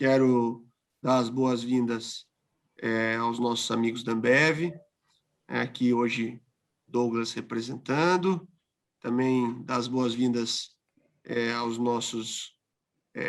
quero dar as boas-vindas aos nossos amigos da Ambev, aqui hoje Douglas representando, também dar as boas-vindas aos nossos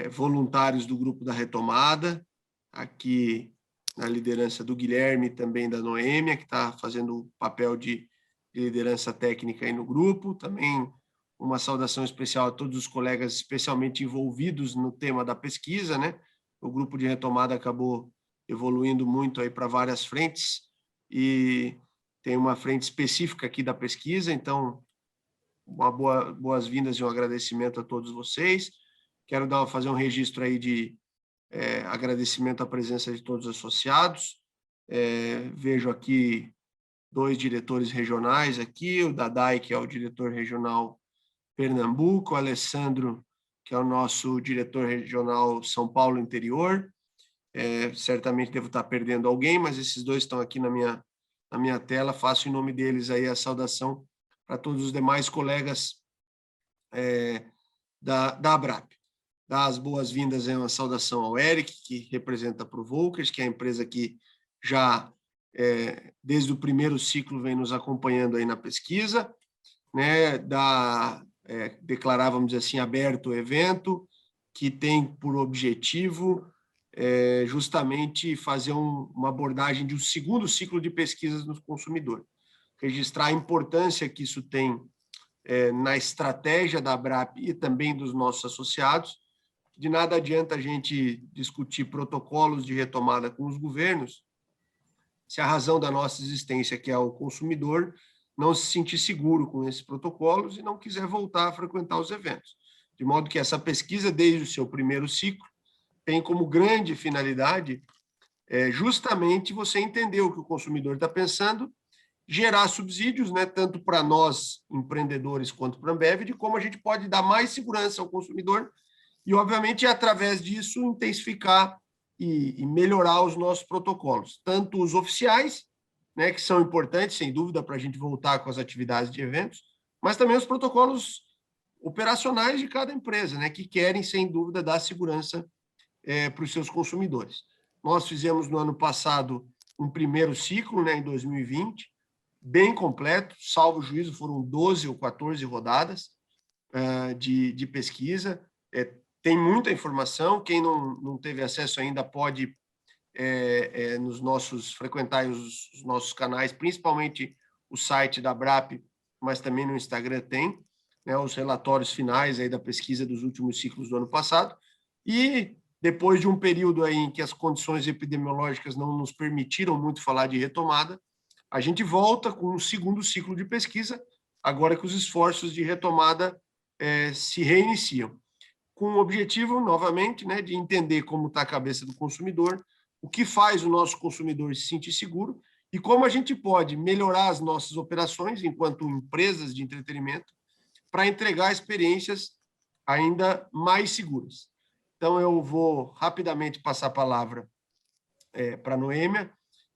voluntários do Grupo da Retomada, aqui na liderança do Guilherme e também da Noêmia, que está fazendo o papel de liderança técnica aí no grupo. Também uma saudação especial a todos os colegas especialmente envolvidos no tema da pesquisa, né? O Grupo de Retomada acabou evoluindo muito aí para várias frentes e tem uma frente específica aqui da pesquisa, então boas-vindas e um agradecimento a todos vocês. Quero fazer um registro aí de agradecimento à presença de todos os associados. Vejo aqui 2 diretores regionais aqui, o Dadai, que é o diretor regional Pernambuco, o Alessandro, que é o nosso diretor regional São Paulo Interior. Certamente devo estar perdendo alguém, mas esses 2 estão aqui na minha tela. Faço em nome deles aí a saudação para todos os demais colegas da Abrap. Dar as boas-vindas uma saudação ao Eric, que representa a Provokers, que é a empresa que já, desde o primeiro ciclo, vem nos acompanhando aí na pesquisa, né? Declarar, vamos dizer assim, aberto o evento, que tem por objetivo justamente fazer uma abordagem de um segundo ciclo de pesquisas no consumidor. Registrar a importância que isso tem na estratégia da Abrap e também dos nossos associados. De nada adianta a gente discutir protocolos de retomada com os governos se a razão da nossa existência, que é o consumidor, não se sentir seguro com esses protocolos e não quiser voltar a frequentar os eventos. De modo que essa pesquisa, desde o seu primeiro ciclo, tem como grande finalidade justamente você entender o que o consumidor está pensando, gerar subsídios, né, tanto para nós, empreendedores, quanto para a Ambev, de como a gente pode dar mais segurança ao consumidor e, obviamente, através disso, intensificar e melhorar os nossos protocolos, tanto os oficiais, né, que são importantes, sem dúvida, para a gente voltar com as atividades de eventos, mas também os protocolos operacionais de cada empresa, né, que querem, sem dúvida, dar segurança para os seus consumidores. Nós fizemos, no ano passado, um primeiro ciclo, né, em 2020, bem completo, salvo juízo, foram 12 ou 14 rodadas de pesquisa. Tem muita informação, quem não teve acesso ainda pode frequentar os nossos canais, principalmente o site da Abrap, mas também no Instagram tem, né, os relatórios finais aí da pesquisa dos últimos ciclos do ano passado. E depois de um período aí em que as condições epidemiológicas não nos permitiram muito falar de retomada, a gente volta com um segundo ciclo de pesquisa, agora que os esforços de retomada se reiniciam, com o objetivo, novamente, né, de entender como está a cabeça do consumidor, o que faz o nosso consumidor se sentir seguro e como a gente pode melhorar as nossas operações enquanto empresas de entretenimento para entregar experiências ainda mais seguras. Então, eu vou rapidamente passar a palavra para a Noêmia,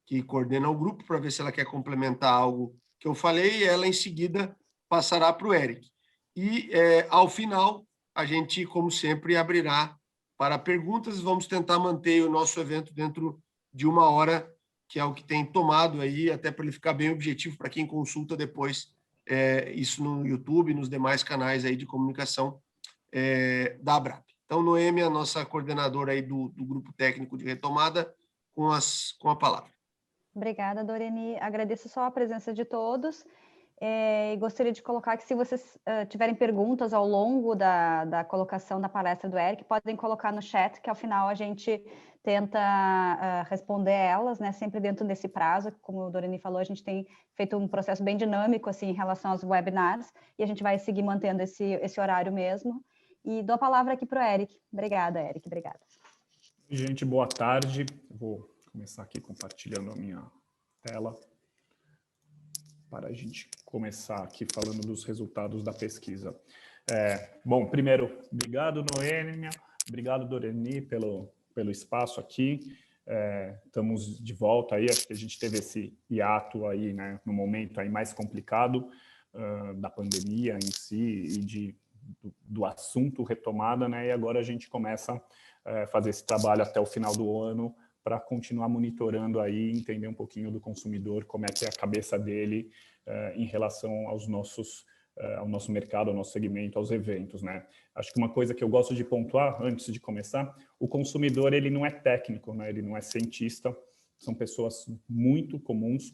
que coordena o grupo, para ver se ela quer complementar algo que eu falei, e ela, em seguida, passará para o Eric. E, ao final, a gente, como sempre, abrirá para perguntas. Vamos tentar manter o nosso evento dentro de 1 hora, que é o que tem tomado aí, até para ele ficar bem objetivo para quem consulta depois isso no YouTube e nos demais canais aí de comunicação da Abrap. Então, Noêmia, nossa coordenadora aí do Grupo Técnico de Retomada, com a palavra. Obrigada, Doreni. Agradeço só a presença de todos. E gostaria de colocar que, se vocês tiverem perguntas ao longo da colocação da palestra do Eric, podem colocar no chat, que ao final a gente tenta responder elas, né, sempre dentro desse prazo. Como o Doreni falou, a gente tem feito um processo bem dinâmico assim, em relação aos webinars, e a gente vai seguir mantendo esse horário mesmo. E dou a palavra aqui para o Eric. Obrigada, Eric. Obrigada. Gente, boa tarde. Vou começar aqui compartilhando a minha tela para a gente começar aqui falando dos resultados da pesquisa. Bom, primeiro, obrigado, Noêmia, obrigado, Doreni, pelo espaço aqui. Estamos de volta aí, acho que a gente teve esse hiato aí, né, no momento aí mais complicado da pandemia em si e do assunto retomada, né, e agora a gente começa fazer esse trabalho até o final do ano para continuar monitorando aí, entender um pouquinho do consumidor, como é que é a cabeça dele em relação ao nosso mercado, ao nosso segmento, aos eventos, né? Acho que uma coisa que eu gosto de pontuar antes de começar, o consumidor ele não é técnico, né? Ele não é cientista, são pessoas muito comuns,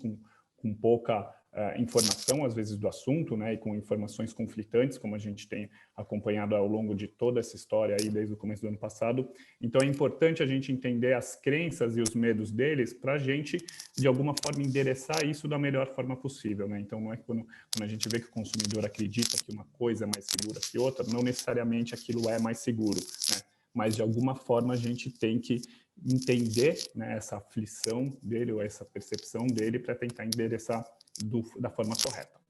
com pouca informação, às vezes, do assunto, né? E com informações conflitantes, como a gente tem acompanhado ao longo de toda essa história aí, desde o começo do ano passado. Então, é importante a gente entender as crenças e os medos deles para a gente, de alguma forma, endereçar isso da melhor forma possível, né? Então, não é quando a gente vê que o consumidor acredita que uma coisa é mais segura que outra, não necessariamente aquilo é mais seguro, né? Mas, de alguma forma, a gente tem que entender, né, essa aflição dele ou essa percepção dele para tentar endereçar da forma correta,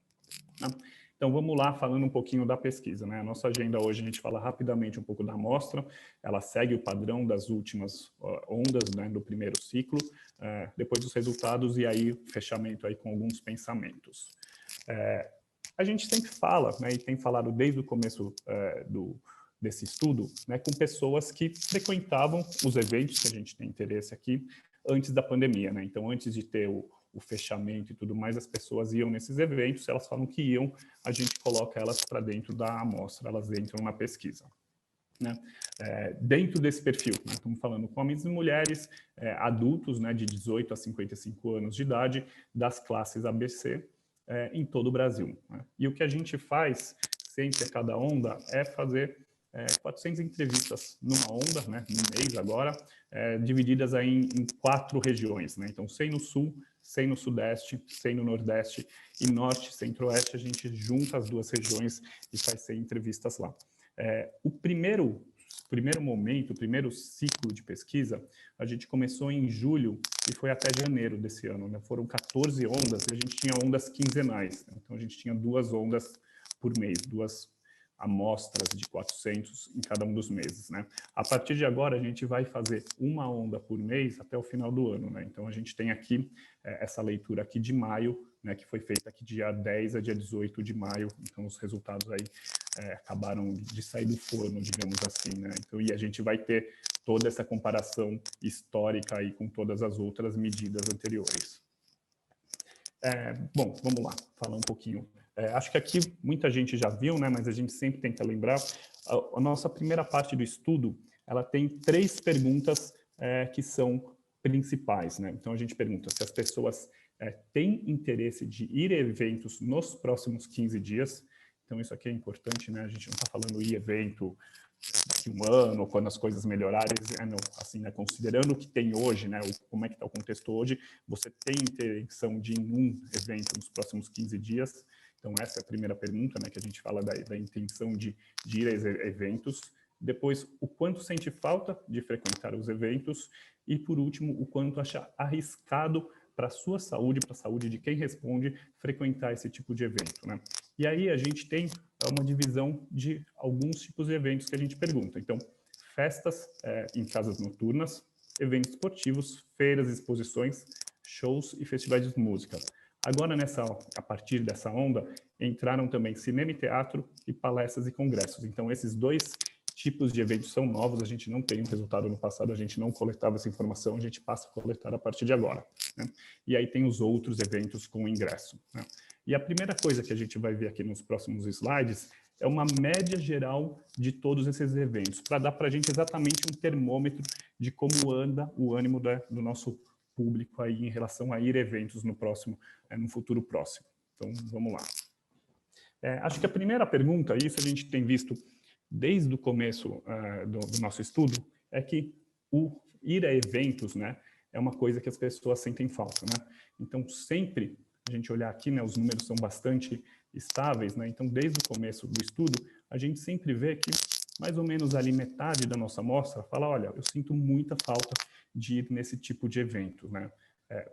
né? Então, vamos lá, falando um pouquinho da pesquisa, né? A nossa agenda hoje, a gente fala rapidamente um pouco da amostra, ela segue o padrão das últimas ondas, né, do primeiro ciclo, depois dos resultados e aí fechamento aí com alguns pensamentos. A gente sempre fala, né, e tem falado desde o começo desse estudo, né, com pessoas que frequentavam os eventos que a gente tem interesse aqui antes da pandemia, né? Então, antes de ter o fechamento e tudo mais, as pessoas iam nesses eventos, elas falam que iam, a gente coloca elas para dentro da amostra, elas entram na pesquisa, né? Dentro desse perfil, né, estamos falando com homens e mulheres, adultos, né, de 18 a 55 anos de idade, das classes ABC, em todo o Brasil, né? E o que a gente faz sempre a cada onda é fazer 400 entrevistas numa onda, né, no mês agora, divididas aí em 4 regiões, né? Então, 100 no Sul, 100 no Sudeste, 100 no Nordeste e Norte, Centro-Oeste, a gente junta as 2 regiões e faz 100 entrevistas lá. O primeiro momento, o primeiro ciclo de pesquisa, a gente começou em julho e foi até janeiro desse ano, né? Foram 14 ondas e a gente tinha ondas quinzenais, né? Então, a gente tinha 2 ondas por mês, 2 amostras de 400 em cada um dos meses, né? A partir de agora, a gente vai fazer uma onda por mês até o final do ano, né? Então, a gente tem aqui essa leitura aqui de maio, né, que foi feita aqui dia 10 a dia 18 de maio. Então, os resultados aí acabaram de sair do forno, digamos assim, né? Então, e a gente vai ter toda essa comparação histórica aí com todas as outras medidas anteriores. Bom, vamos lá, falar um pouquinho. Acho que aqui muita gente já viu, né, mas a gente sempre tenta lembrar. A nossa primeira parte do estudo, ela tem 3 perguntas que são principais, né? Então, a gente pergunta se as pessoas têm interesse de ir a eventos nos próximos 15 dias. Então, isso aqui é importante, né? A gente não está falando ir evento daqui um ano, quando as coisas melhorarem, não, assim, né, considerando o que tem hoje, né, como é que está o contexto hoje, você tem intenção de ir em um evento nos próximos 15 dias? Então, essa é a primeira pergunta, né, que a gente fala da intenção de ir a eventos. Depois, o quanto sente falta de frequentar os eventos. E, por último, o quanto acha arriscado para a sua saúde, para a saúde de quem responde, frequentar esse tipo de evento, né? E aí a gente tem uma divisão de alguns tipos de eventos que a gente pergunta. Então, festas em casas noturnas, eventos esportivos, feiras, exposições, shows e festivais de música. Agora, a partir dessa onda, entraram também cinema e teatro e palestras e congressos. Então, esses 2 tipos de eventos são novos, a gente não tem um resultado no passado, a gente não coletava essa informação, a gente passa a coletar a partir de agora, né? E aí tem os outros eventos com ingresso, né? E a primeira coisa que a gente vai ver aqui nos próximos slides é uma média geral de todos esses eventos, para dar para a gente exatamente um termômetro de como anda o ânimo do nosso público aí em relação a ir a eventos no futuro próximo. Então, vamos lá. Acho que a primeira pergunta, isso a gente tem visto desde o começo do nosso estudo, é que o ir a eventos, né, é uma coisa que as pessoas sentem falta, né? Então, sempre a gente olhar aqui, né, os números são bastante estáveis, né? Então, desde o começo do estudo, a gente sempre vê que mais ou menos ali metade da nossa amostra fala, olha, eu sinto muita falta de ir nesse tipo de evento, né?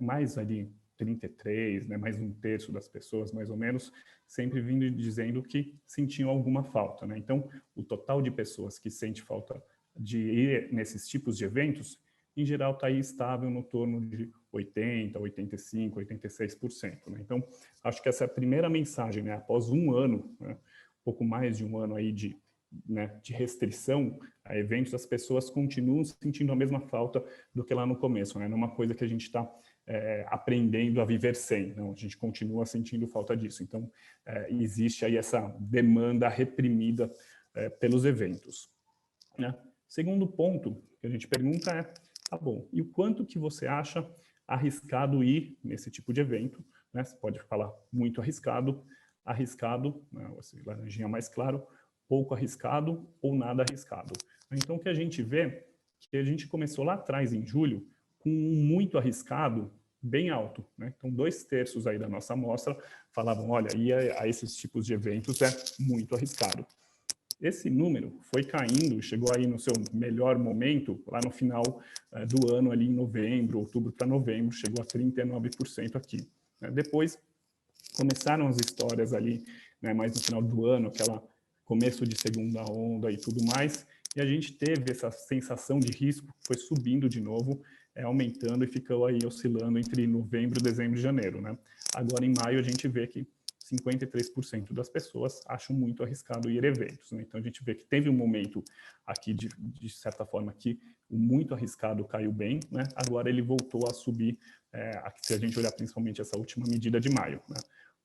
Mais ali 33, né, mais 1/3 das pessoas, mais ou menos, sempre vindo dizendo que sentiam alguma falta, né? Então, o total de pessoas que sente falta de ir nesses tipos de eventos, em geral, está aí estável no torno de 80%, 85%, 86%, né? Então, acho que essa é a primeira mensagem, né? Após um ano, né, pouco mais de um ano aí de né, de restrição a eventos, as pessoas continuam sentindo a mesma falta do que lá no começo, né? Não é uma coisa que a gente está aprendendo a viver sem, não, a gente continua sentindo falta disso. Então, existe aí essa demanda reprimida pelos eventos, né? Segundo ponto que a gente pergunta é, tá bom, e o quanto que você acha arriscado ir nesse tipo de evento, né? Você pode falar muito arriscado, né, esse laranjinha mais claro, pouco arriscado ou nada arriscado. Então, o que a gente vê, que a gente começou lá atrás, em julho, com um muito arriscado bem alto, né? Então, 2/3 aí da nossa amostra falavam, olha, ir a esses tipos de eventos é muito arriscado. Esse número foi caindo, chegou aí no seu melhor momento, lá no final do ano, ali em novembro, outubro para novembro, chegou a 39% aqui, né? Depois, começaram as histórias ali, né, mais no final do ano, aquela começo de segunda onda e tudo mais, e a gente teve essa sensação de risco, foi subindo de novo, aumentando e ficou aí oscilando entre novembro, dezembro e janeiro, né? Agora, em maio, a gente vê que 53% das pessoas acham muito arriscado ir a eventos, né? Então, a gente vê que teve um momento aqui, de certa forma, que o muito arriscado caiu bem, né? Agora ele voltou a subir, se a gente olhar principalmente essa última medida de maio, né?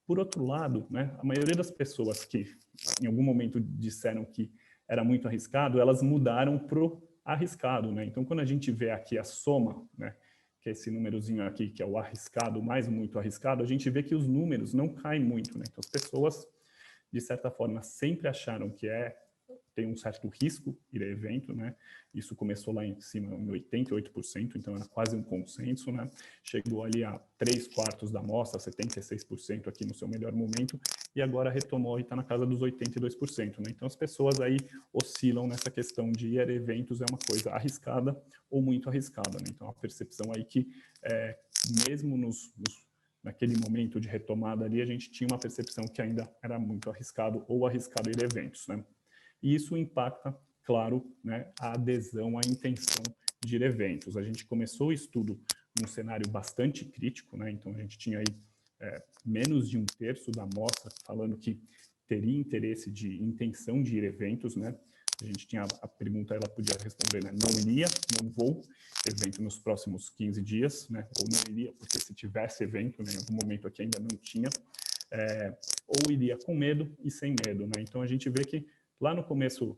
Por outro lado, né, a maioria das pessoas que em algum momento disseram que era muito arriscado, elas mudaram para o arriscado, né? Então, quando a gente vê aqui a soma, né, que é esse númerozinho aqui, que é o arriscado mais muito arriscado, a gente vê que os números não caem muito, né? Então, as pessoas, de certa forma, sempre acharam que tem um certo risco ir a evento, né? Isso começou lá em cima, em 88%, então era quase um consenso, né? Chegou ali a 3/4 da amostra, 76% aqui no seu melhor momento, e agora retomou e está na casa dos 82%, né? Então as pessoas aí oscilam nessa questão de ir a eventos é uma coisa arriscada ou muito arriscada, né? Então a percepção aí que mesmo naquele momento de retomada ali, a gente tinha uma percepção que ainda era muito arriscado ou arriscado ir a eventos, né? E isso impacta, claro, né, a adesão, a intenção de ir a eventos. A gente começou o estudo num cenário bastante crítico, né? Então a gente tinha aí menos de 1/3 da amostra falando que teria interesse de intenção de ir a eventos, né? A gente tinha a pergunta, ela podia responder, né? Não iria, não vou, evento nos próximos 15 dias, né? Ou não iria, porque se tivesse evento, né, em algum momento aqui ainda não tinha, ou iria com medo e sem medo, né? Então a gente vê que lá no começo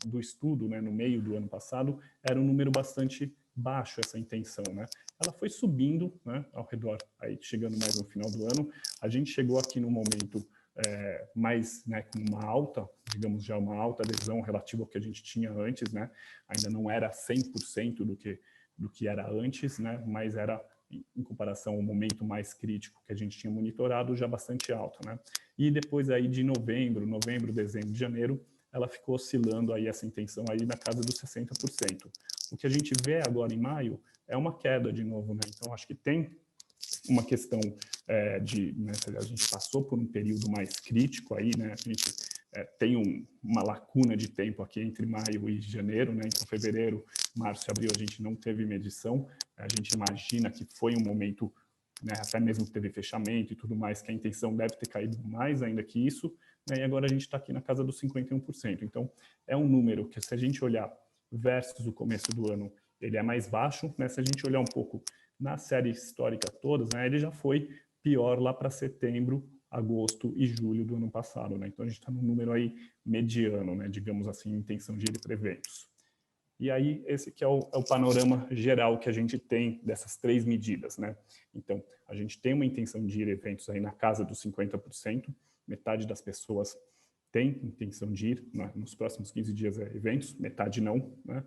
do estudo, né, no meio do ano passado, era um número bastante baixo essa intenção, né? Ela foi subindo, né, ao redor, aí chegando mais no final do ano. A gente chegou aqui no momento mais, né, com uma alta, digamos já uma alta adesão relativa ao que a gente tinha antes, né? Ainda não era 100% do que era antes, né? Mas era, em comparação ao momento mais crítico que a gente tinha monitorado, já bastante alta, né? E depois aí de novembro, dezembro, janeiro, ela ficou oscilando aí essa intenção aí na casa dos 60%. O que a gente vê agora em maio é uma queda de novo, né? Então acho que tem uma questão né, a gente passou por um período mais crítico aí, né? A gente tem uma lacuna de tempo aqui entre maio e janeiro, né? Então fevereiro, março e abril a gente não teve medição. A gente imagina que foi um momento, né, até mesmo que teve fechamento e tudo mais, que a intenção deve ter caído mais ainda que isso, né, e agora a gente está aqui na casa dos 51%. Então, é um número que, se a gente olhar versus o começo do ano, ele é mais baixo, né? Se a gente olhar um pouco na série histórica todas, né, ele já foi pior lá para setembro, agosto e julho do ano passado, né? Então, a gente está num número aí mediano, né, digamos assim, intenção de ir para eventos. E aí, esse que é o panorama geral que a gente tem dessas 3 medidas, né? Então, a gente tem uma intenção de ir a eventos aí na casa dos 50%, metade das pessoas tem intenção de ir, né, nos próximos 15 dias a eventos, metade não, né?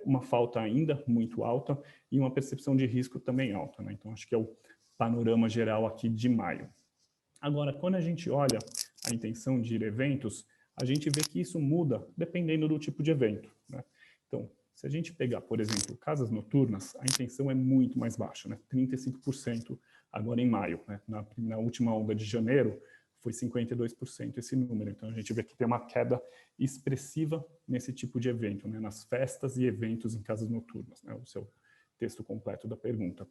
Uma falta ainda muito alta e uma percepção de risco também alta, né? Então, acho que é o panorama geral aqui de maio. Agora, quando a gente olha a intenção de ir a eventos, a gente vê que isso muda dependendo do tipo de evento, né? Então, se a gente pegar, por exemplo, casas noturnas, a intenção é muito mais baixa, né? 35% agora em maio, né? Na última onda de janeiro, foi 52% esse número. Então, a gente vê que tem uma queda expressiva nesse tipo de evento, né? Nas festas e eventos em casas noturnas, né? O seu texto completo da pergunta.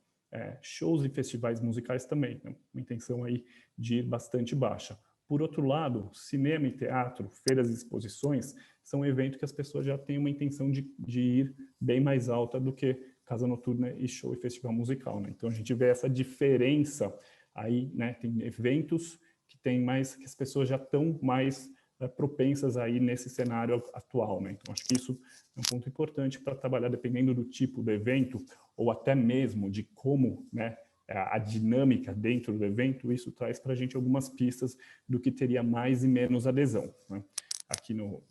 Shows e festivais musicais também, né? Uma intenção aí de ir bastante baixa. Por outro lado, cinema e teatro, feiras e exposições, são eventos que as pessoas já têm uma intenção de ir bem mais alta do que casa noturna e show e festival musical, né? Então a gente vê essa diferença aí, né? Tem eventos que tem mais, que as pessoas já estão mais propensas aí nesse cenário atual, né? Então acho que isso é um ponto importante para trabalhar, dependendo do tipo do evento ou até mesmo de como, né, a dinâmica dentro do evento. Isso traz para a gente algumas pistas do que teria mais e menos adesão, né? Aqui no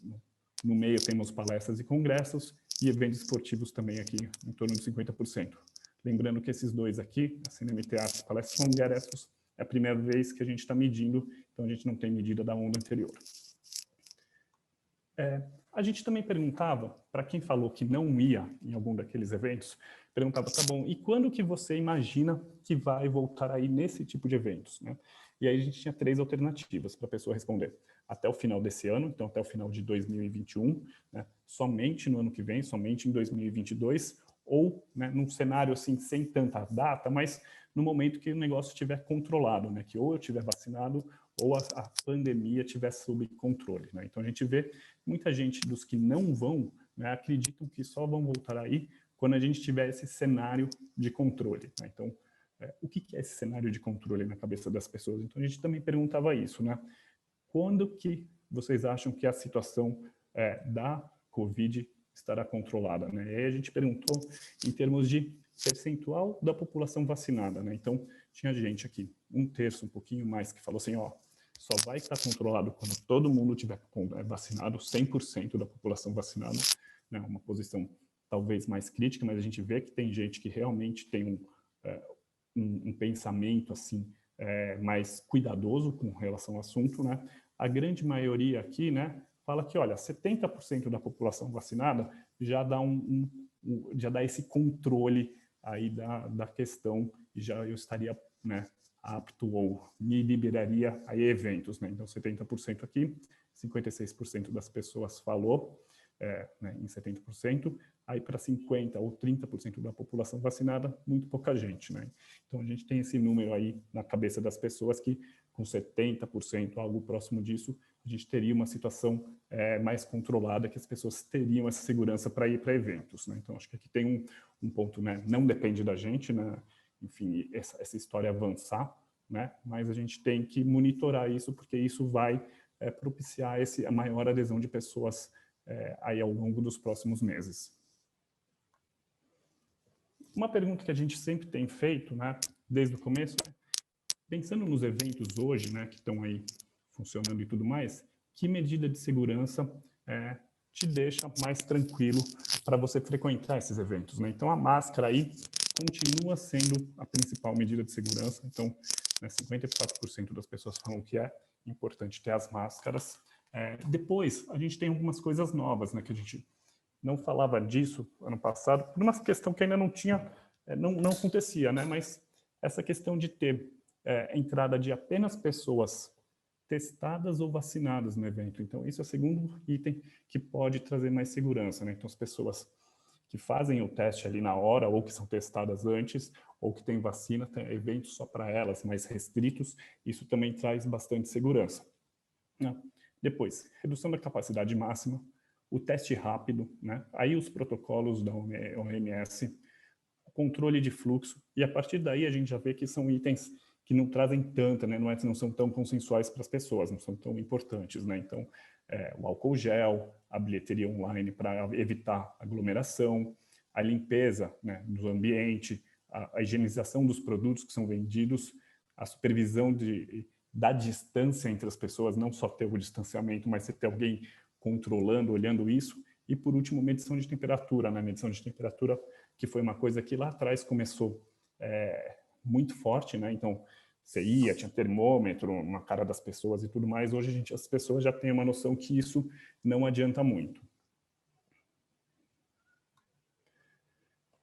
meio temos palestras e congressos e eventos esportivos também aqui, em torno de 50%. Lembrando que esses dois aqui, a cinema e teatro, palestras e congressos, é a primeira vez que a gente está medindo, então a gente não tem medida da onda anterior. A gente também perguntava, para quem falou que não ia em algum daqueles eventos, perguntava, tá bom, e quando que você imagina que vai voltar aí nesse tipo de eventos, né? E aí a gente tinha 3 alternativas para a pessoa responder. Até o final desse ano, então até o final de 2021, né? Somente no ano que vem, somente em 2022, ou, né, num cenário assim, sem tanta data, mas no momento que o negócio estiver controlado, né? Que ou eu estiver vacinado ou a pandemia estiver sob controle, né? Então a gente vê muita gente dos que não vão, né, acreditam que só vão voltar aí quando a gente tiver esse cenário de controle, né? Então, o que é esse cenário de controle na cabeça das pessoas? Então a gente também perguntava isso, né? Quando que vocês acham que a situação da Covid estará controlada, né? E aí a gente perguntou em termos de percentual da população vacinada, né? Então, tinha gente aqui, 1/3, um pouquinho mais, que falou assim, ó, só vai estar controlado quando todo mundo tiver vacinado, 100% da população vacinada, né? Uma posição talvez mais crítica, mas a gente vê que tem gente que realmente tem um pensamento assim mais cuidadoso com relação ao assunto, né? A grande maioria aqui, né, fala que, olha, 70% da população vacinada já dá já dá esse controle aí da questão e já eu estaria, né, apto ou me liberaria a eventos, né? Então 70% aqui, 56% das pessoas falou, né, em 70%, aí para 50% ou 30% da população vacinada, muito pouca gente, né? Então a gente tem esse número aí na cabeça das pessoas que com 70%, algo próximo disso, a gente teria uma situação mais controlada, que as pessoas teriam essa segurança para ir para eventos, né? Então acho que aqui tem um ponto, né? Não depende da gente, né? Enfim, essa história avançar, né? Mas a gente tem que monitorar isso, porque isso vai propiciar a maior adesão de pessoas aí ao longo dos próximos meses. Uma pergunta que a gente sempre tem feito, né, desde o começo, pensando nos eventos hoje, né, que estão aí funcionando e tudo mais, que medida de segurança te deixa mais tranquilo para você frequentar esses eventos, né? Então a máscara aí continua sendo a principal medida de segurança. Então, né, 54% das pessoas falam que é importante ter as máscaras. Depois, a gente tem algumas coisas novas, né, que a gente não falava disso ano passado, por uma questão que ainda não tinha, não acontecia, né? Mas essa questão de ter entrada de apenas pessoas testadas ou vacinadas no evento. Então, isso é o segundo item que pode trazer mais segurança, né? Então, as pessoas que fazem o teste ali na hora, ou que são testadas antes, ou que têm vacina, tem eventos só para elas, mais restritos, isso também traz bastante segurança, né? Depois, redução da capacidade máxima, o teste rápido, né? Aí os protocolos da OMS, controle de fluxo, e a partir daí a gente já vê que são itens que não trazem tanta, né? Não são tão consensuais para as pessoas, não são tão importantes, né? Então, o álcool gel, a bilheteria online para evitar aglomeração, a limpeza, né, do ambiente, a higienização dos produtos que são vendidos, a supervisão da distância entre as pessoas, não só ter o distanciamento, mas ter alguém controlando, olhando isso. E, por último, medição de temperatura, né? Medição de temperatura, que foi uma coisa que lá atrás começou muito forte, né? Então, você tinha termômetro na cara das pessoas e tudo mais. Hoje, as pessoas já têm uma noção que isso não adianta muito.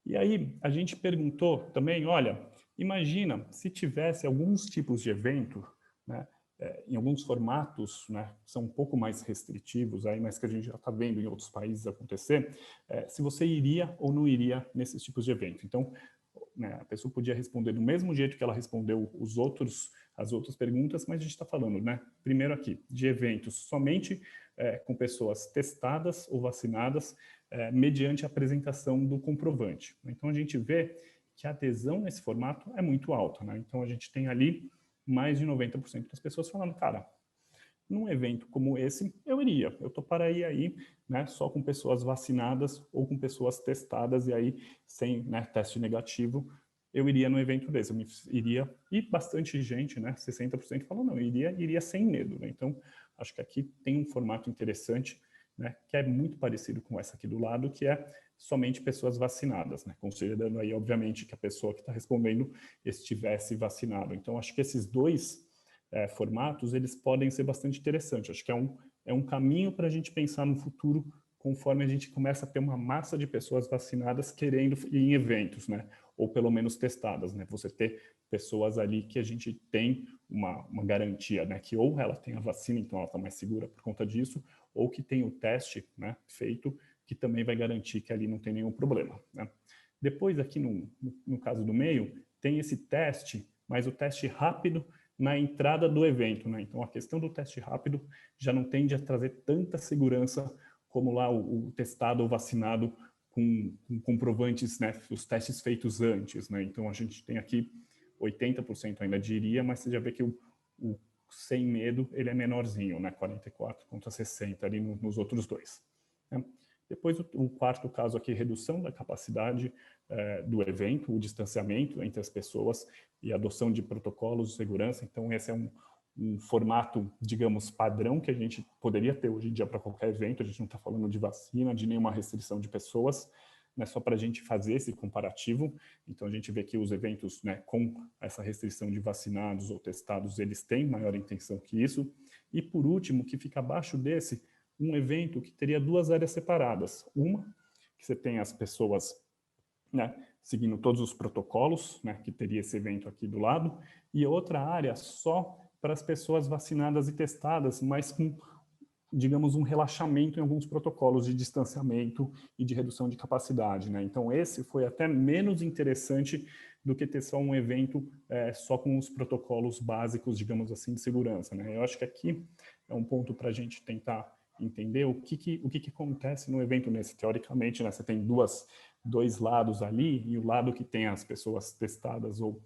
E aí, a gente perguntou também, olha, imagina se tivesse alguns tipos de evento, né, em alguns formatos, né, são um pouco mais restritivos, aí, mas que a gente já está vendo em outros países acontecer, se você iria ou não iria nesses tipos de evento. Então, né, a pessoa podia responder do mesmo jeito que ela respondeu as outras perguntas, mas a gente está falando, né, primeiro aqui, de eventos somente com pessoas testadas ou vacinadas, mediante a apresentação do comprovante. Então, a gente vê que a adesão nesse formato é muito alta, né? Então, a gente tem ali mais de 90% das pessoas falando, cara, num evento como esse, eu iria. Eu toparia aí, né, só com pessoas vacinadas ou com pessoas testadas e aí sem, né, teste negativo, eu iria no evento desse. Eu iria, e bastante gente, né, 60% falou não, iria sem medo, né? Então, acho que aqui tem um formato interessante, né, que é muito parecido com essa aqui do lado, que é somente pessoas vacinadas, né, considerando aí, obviamente, que a pessoa que está respondendo estivesse vacinada. Então, acho que esses dois formatos, eles podem ser bastante interessantes. Acho que é um caminho para a gente pensar no futuro, conforme a gente começa a ter uma massa de pessoas vacinadas querendo ir em eventos, né? Ou pelo menos testadas, né? Você ter pessoas ali que a gente tem uma garantia, né? Que ou ela tem a vacina, então ela está mais segura por conta disso, ou que tem o teste, né, feito, que também vai garantir que ali não tem nenhum problema, né? Depois, aqui no caso do meio, tem esse teste, mas o teste rápido na entrada do evento, né? Então, a questão do teste rápido já não tende a trazer tanta segurança como lá o testado ou vacinado com comprovantes, né? Os testes feitos antes, né? Então, a gente tem aqui 80% ainda diria, mas você já vê que o sem medo, ele é menorzinho, né? 44 contra 60 ali nos outros dois, né? Depois, o quarto caso aqui, redução da capacidade do evento, o distanciamento entre as pessoas e adoção de protocolos de segurança. Então, esse é um formato, digamos, padrão que a gente poderia ter hoje em dia para qualquer evento. A gente não está falando de vacina, de nenhuma restrição de pessoas, né, só para a gente fazer esse comparativo. Então, a gente vê que os eventos, né, com essa restrição de vacinados ou testados, eles têm maior intenção que isso. E, por último, que fica abaixo desse, um evento que teria duas áreas separadas. Uma, que você tem as pessoas, né, seguindo todos os protocolos, né, que teria esse evento aqui do lado, e outra área só para as pessoas vacinadas e testadas, mas com, digamos, um relaxamento em alguns protocolos de distanciamento e de redução de capacidade, né? Então, esse foi até menos interessante do que ter só um evento só com os protocolos básicos, digamos assim, de segurança, né? Eu acho que aqui é um ponto para a gente tentar entender o que acontece no evento nesse. Teoricamente, né, você tem dois lados ali, e o lado que tem as pessoas testadas ou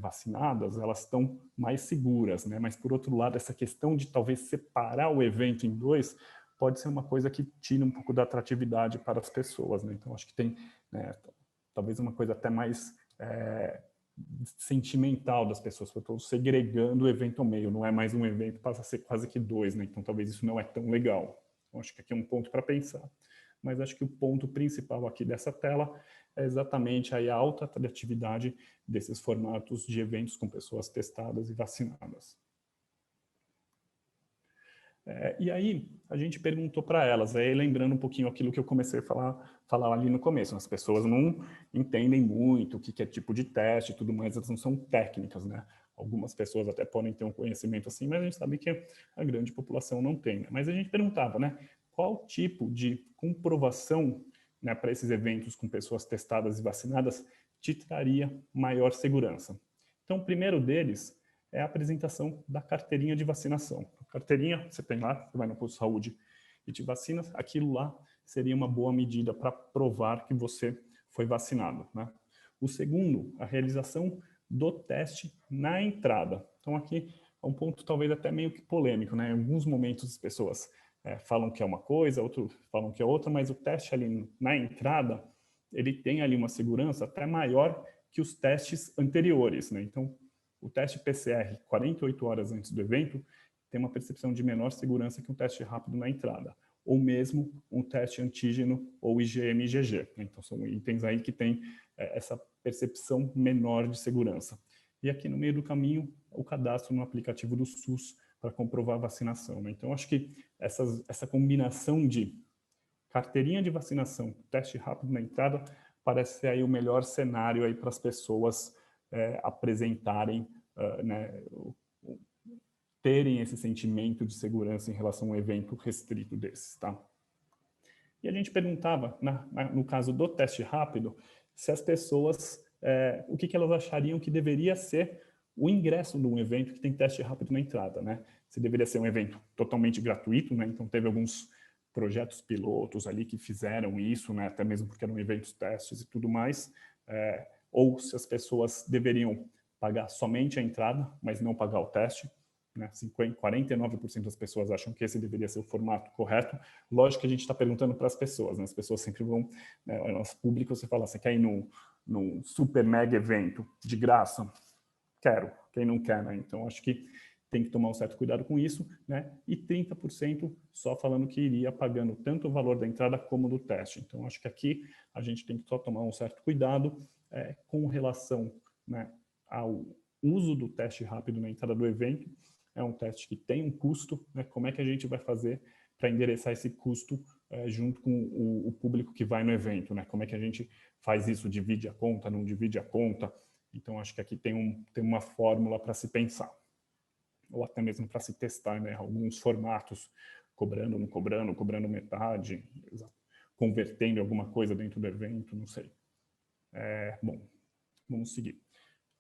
vacinadas, elas estão mais seguras, né? Mas, por outro lado, essa questão de talvez separar o evento em dois pode ser uma coisa que tira um pouco da atratividade para as pessoas, né? Então, acho que tem, né, talvez uma coisa até mais sentimental das pessoas, porque eu estou segregando o evento ao meio, não é mais um evento, passa a ser quase que dois, né? Então, talvez isso não é tão legal. Então, acho que aqui é um ponto para pensar. Mas acho que o ponto principal aqui dessa tela é exatamente aí a alta atratividade desses formatos de eventos com pessoas testadas e vacinadas. E aí, a gente perguntou para elas, aí lembrando um pouquinho aquilo que eu comecei a falar ali no começo, as pessoas não entendem muito o que é tipo de teste e tudo mais, elas não são técnicas, né? Algumas pessoas até podem ter um conhecimento assim, mas a gente sabe que a grande população não tem, né? Mas a gente perguntava, né? Qual tipo de comprovação, né, para esses eventos com pessoas testadas e vacinadas te traria maior segurança? Então, o primeiro deles é a apresentação da carteirinha de vacinação. A carteirinha, você tem lá, você vai no posto de saúde e te vacina, aquilo lá seria uma boa medida para provar que você foi vacinado, né? O segundo, a realização do teste na entrada. Então, aqui é um ponto talvez até meio que polêmico, né? Em alguns momentos as pessoas falam que é uma coisa, outros falam que é outra, mas o teste ali na entrada, ele tem ali uma segurança até maior que os testes anteriores, né? Então, o teste PCR 48 horas antes do evento tem uma percepção de menor segurança que um teste rápido na entrada, ou mesmo um teste antígeno ou IgM-IgG. Então, são itens aí que têm essa percepção menor de segurança. E aqui no meio do caminho, o cadastro no aplicativo do SUS para comprovar a vacinação, né? Então, acho que essa combinação de carteirinha de vacinação, teste rápido na entrada, parece ser aí o melhor cenário aí para as pessoas apresentarem, né, terem esse sentimento de segurança em relação a um evento restrito desses, tá? E a gente perguntava, no caso do teste rápido, se as pessoas o que elas achariam que deveria ser o ingresso de um evento que tem teste rápido na entrada, né? Se deveria ser um evento totalmente gratuito, né? Então teve alguns projetos pilotos ali que fizeram isso, né? Até mesmo porque eram eventos testes e tudo mais, ou se as pessoas deveriam pagar somente a entrada, mas não pagar o teste, né? 49% das pessoas acham que esse deveria ser o formato correto. Lógico que a gente está perguntando para as pessoas, né? As pessoas sempre vão, né, no nosso público, você fala, você quer ir num super mega evento de graça? Quero. Quem não quer, né? Então, acho que tem que tomar um certo cuidado com isso, né? E 30% só falando que iria pagando tanto o valor da entrada como do teste. Então, acho que aqui a gente tem que só tomar um certo cuidado com relação, né, ao uso do teste rápido na entrada do evento. É um teste que tem um custo, né? Como é que a gente vai fazer para endereçar esse custo junto com o público que vai no evento, né? Como é que a gente faz isso? Divide a conta, não divide a conta? Então, acho que aqui tem uma fórmula para se pensar, ou até mesmo para se testar, né? Alguns formatos, cobrando, não cobrando, cobrando metade, convertendo alguma coisa dentro do evento, não sei. Bom, vamos seguir.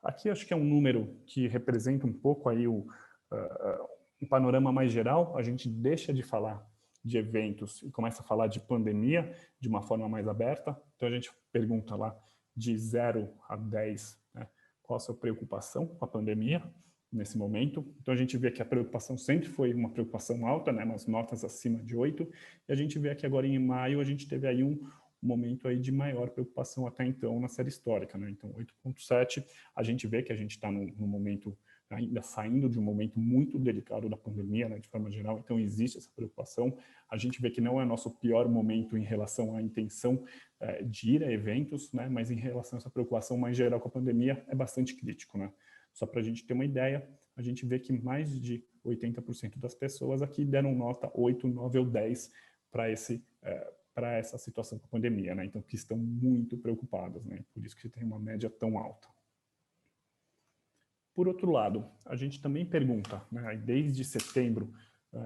Aqui acho que é um número que representa um pouco aí um panorama mais geral. A gente deixa de falar de eventos e começa a falar de pandemia de uma forma mais aberta. Então, a gente pergunta lá de 0 a 10, né, qual a sua preocupação com a pandemia nesse momento. Então, a gente vê que a preocupação sempre foi uma preocupação alta, né, umas notas acima de 8, e a gente vê que agora em maio a gente teve aí um momento aí de maior preocupação até então na série histórica, né? Então, 8,7, a gente vê que a gente está num momento, ainda saindo de um momento muito delicado da pandemia, né, de forma geral, então existe essa preocupação. A gente vê que não é nosso pior momento em relação à intenção de ir a eventos, né, mas em relação a essa preocupação mais geral com a pandemia, é bastante crítico, né? Só para a gente ter uma ideia, a gente vê que mais de 80% das pessoas aqui deram nota 8, 9 ou 10 para essa situação com a pandemia, né? Então, que estão muito preocupadas, né? Por isso que tem uma média tão alta. Por outro lado, a gente também pergunta, né? Desde setembro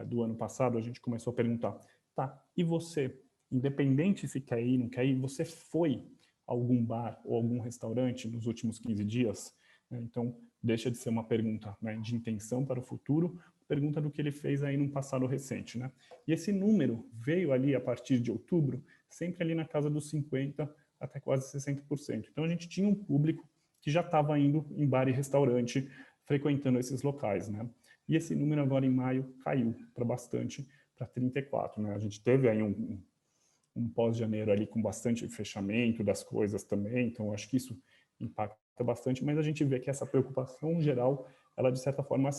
do ano passado, a gente começou a perguntar, tá, e você, independente se quer ir, não quer ir, você foi a algum bar ou algum restaurante nos últimos 15 dias? Então, deixa de ser uma pergunta, né, de intenção para o futuro, pergunta do que ele fez aí num passado recente, né? E esse número veio ali a partir de outubro, sempre ali na casa dos 50% até quase 60%. Então, a gente tinha um público que já estava indo em bar e restaurante, frequentando esses locais, né? E esse número agora em maio caiu para bastante, para 34%, né? A gente teve aí um pós-janeiro ali com bastante fechamento das coisas também, então acho que isso impacta bastante, mas a gente vê que essa preocupação geral, ela de certa forma,